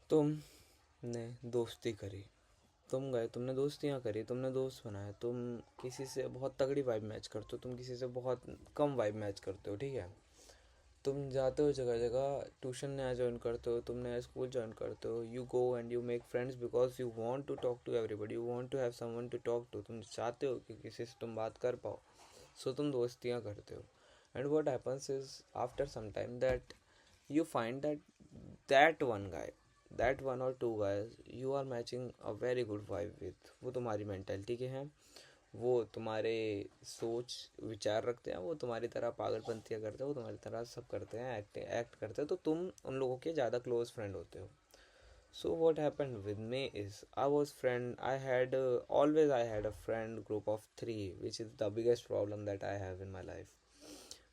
तुमने दोस्ती करी, तुम गए, तुमने दोस्तियाँ करी, तुमने दोस्त बनाए, तुम किसी से बहुत तगड़ी वाइब मैच करते हो, तुम किसी से बहुत कम वाइब मैच करते हो, ठीक है। तुम जाते हो जगह जगह, ट्यूशन नया ज्वाइन करते हो, तुम नया स्कूल ज्वाइन करते हो, you go and you make friends because you want to talk to everybody, you want to have someone to talk to, तुम चाहते हो कि किसी से तुम बात कर पाओ, सो तुम दोस्तियाँ करते हो। And what happens is after some time that you find that one guy, that one or two guys you are matching a very good vibe with, वो तुम्हारी मेंटेलिटी के हैं, वो तुम्हारे सोच विचार रखते हैं, वो तुम्हारी तरह पागलपंतियाँ करते हैं, वो तुम्हारी तरह सब करते हैं, एक्ट करते हैं, तो तुम उन लोगों के ज़्यादा क्लोज फ्रेंड होते हो। So what happened with me is I had always I had a friend group of three, which is the biggest problem that I have in my life.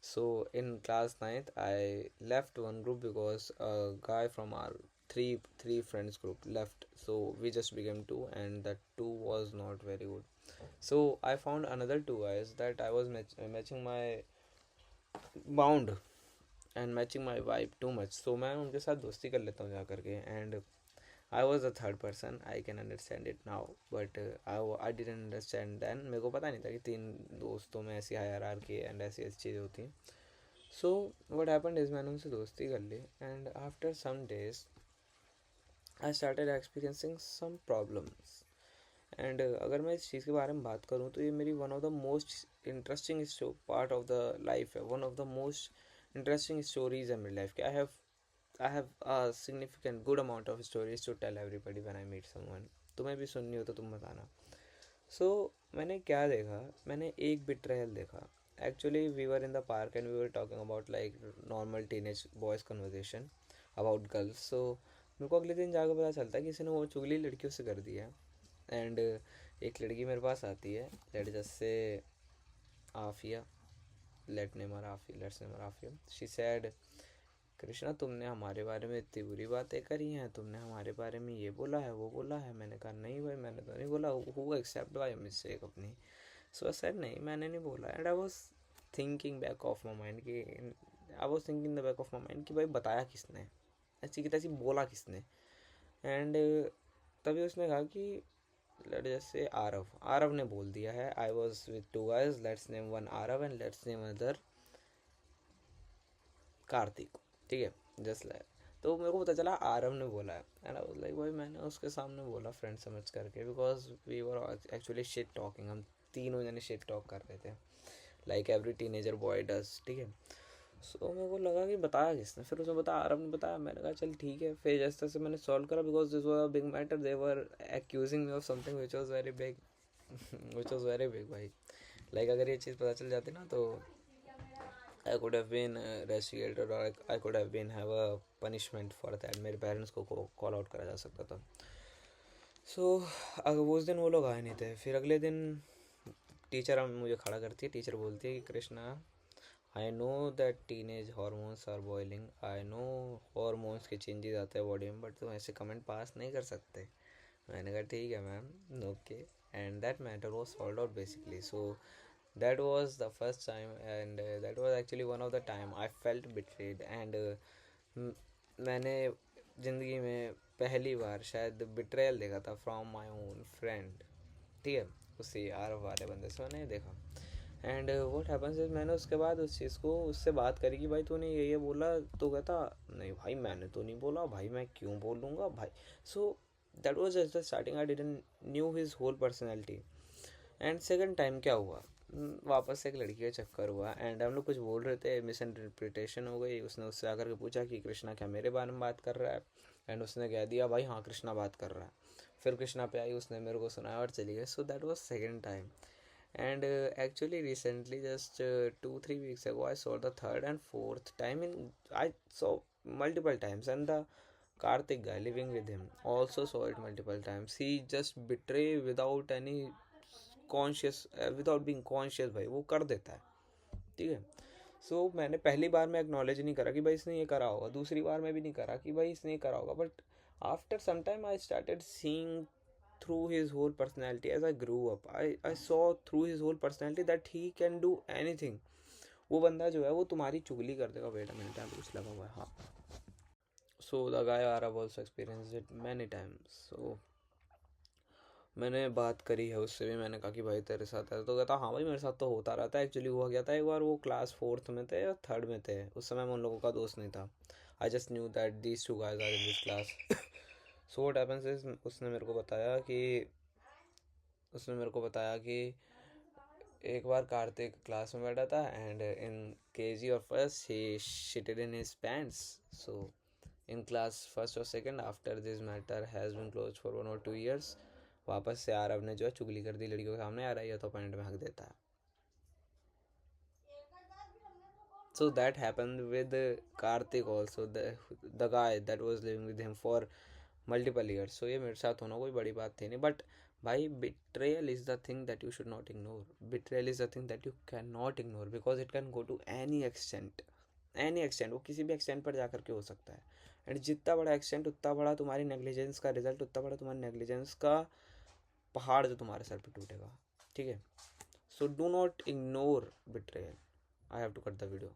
So in class ninth, I left one group because a guy from our three friends group left. So we just became two, and that two was not very good. So I found another two guys that I was matching my bound and matching my vibe too much. So मैं उनके साथ दोस्ती कर लेता हूँ जा करके, and I was a third person. I can understand it now, but I didn't understand then. मेरे को पता नहीं था कि तीन दोस्तों में ऐसी हायरार्की एंड ऐसी ऐसी चीज़ें होती हैं. So what happened is मैंने उनसे दोस्ती कर ली, and after some days I started experiencing some problems. And अगर मैं इस चीज़ के बारे में बात करूँ तो ये मेरी one of the most interesting part of the life है, one of the most interesting stories है मेरी लाइफ की. I have a significant good amount of stories to tell everybody when I meet someone. तुम्हें भी सुननी हो तो तुम बताना. सो मैंने क्या देखा, मैंने एक बिट्रेयल देखा. Actually we were in the park and we were talking about like normal teenage boys conversation about girls. So मेरे को अगले दिन जाकर पता चलता है कि किसी ने वो चुगली लड़कियों से कर दी है. एंड एक लड़की मेरे पास आती है, let just say Afia, let's name Afia. She said, Krishna तुमने हमारे बारे में इतनी बुरी बातें करी हैं, तुमने हमारे बारे में ये बोला है वो बोला है. मैंने कहा नहीं भाई, मैंने तो नहीं बोला. हु एक्सेप्ट बाय मिस्टेक अपनी. सो आई सेड नहीं मैंने नहीं बोला. And I was thinking back of my mind कि I was thinking the back of my mind कि भाई बताया किसने, ऐसी की तैसी बोला किसने. एंड तभी उसने कहा कि लेट जस्ट से आरव ने बोल दिया है. I was with two guys, let's name one Aarav and let's name other Kartik, ठीक है, जस्ट लाइक. तो मेरे को पता चला आरव ने बोला है. एंड आई वाज लाइक भाई मैंने उसके सामने बोला फ्रेंड समझ करके, because we were actually shit talking, हम तीनों जने शिट टॉक कर रहे थे like every teenager boy does, ठीक है. सो मेरे को लगा कि बताया किसने, फिर उसने बताया आरव ने बताया. मैंने कहा चल ठीक है. फिर जैसे तैसे मैंने सॉल्व करा because this was a big matter. They were accusing me of something which was very big, which was very big भाई. लाइक अगर ये चीज़ पता चल जाती ना तो I could have been rusticated और I could have been have a punishment for that. मेरे पेरेंट्स को कॉल आउट करा जा सकता था. सो अगर वो उस दिन वो लोग आए नहीं थे. फिर अगले दिन टीचर मुझे खड़ा करती है. टीचर बोलती है कि Krishna, I know that teenage hormones are boiling, I know hormones के चेंजेस आते हैं बॉडी में, बट तुम ऐसे कमेंट पास नहीं कर सकते. मैंने कहा ठीक है ma'am, okay. And that matter was solve out basically. So that was the first time and that was actually one of the time I felt betrayed. and मैंने ज़िंदगी में पहली बार शायद बिट्रेयल देखा था फ्रॉम माई ओन फ्रेंड, ठीक है, उसी आरव वाले बंदे से मैंने देखा. एंड व्हाट हैपन्स इज मैंने उसके बाद उस चीज़ को उससे बात करी कि भाई तूने ये बोला, तो कहता नहीं भाई मैंने तो नहीं बोला भाई, मैं क्यों बोलूँगा भाई. So that was just the starting. I didn't knew his whole personality. And second time क्या हुआ, वापस से एक लड़की का चक्कर हुआ. एंड हम लोग कुछ बोल रहे थे, मिस इंटरप्रिटेशन हो गई. उसने उससे आकर के पूछा कि कृष्णा क्या मेरे बारे में बात कर रहा है. एंड उसने कह दिया भाई हाँ कृष्णा बात कर रहा है. फिर कृष्णा पे आई, उसने मेरे को सुनाया और चली गई. सो that was second time. And actually recently just 2-3 weeks ago I saw the third and fourth time in I saw multiple times. And the Karthik guy living with him also saw it multiple times. He just betray without any conscious, without being conscious भाई वो कर देता है, ठीक है. सो मैंने पहली बार में एक्नॉलेज नहीं करा कि भाई इसने ये करा होगा, दूसरी बार में भी नहीं करा कि भाई इसने ये करा होगा. But after some time I started seeing through his whole personality. As I grew up, I saw through his whole personality that he can do anything. वो बंदा जो है वो तुम्हारी चुगली कर देगा. वेट अ मिनट, यहाँ कुछ लगा हुआ है. हाँ, so the guy Aarav also experience it many times. So मैंने बात करी है उससे भी, मैंने कहा कि भाई तेरे साथ है, तो कहता हाँ भाई मेरे साथ तो होता रहता है। एक्चुअली हुआ गया था एक बार, वो क्लास 4th में थे या 3rd में थे, उस समय मैं उन लोगों का दोस्त नहीं था। I just knew that these two guys are in this class. So what happens is, उसने मेरे को बताया कि एक बार कार्तिक क्लास में बैठा था एंड इन केजी और first he shitted in his pants. So in class first और second after this matter has been close for 1 or 2 years, वापस से आरव ने जो है चुगली कर दी लड़कियों के सामने, आ रहा है तो पैंट में हक देता है। So that happened with Karthik also, the guy that was living with him for multiple years. So ये मेरे साथ होना कोई बड़ी बात थी नहीं, बट भाई betrayal is the thing that you should not ignore. Betrayal is the thing that you cannot ignore because it can go to any extent. वो किसी भी एक्सटेंट पर जाकर के हो सकता है। एंड जितना बड़ा एक्सटेंट उतना बड़ा तुम्हारी नेग्लिजेंस का रिजल्ट, उतना बड़ा तुम्हारी नेग्लिजेंस का पहाड़ जो तुम्हारे सर पे टूटेगा। ठीक है, so do not ignore betrayal. I have to cut the video.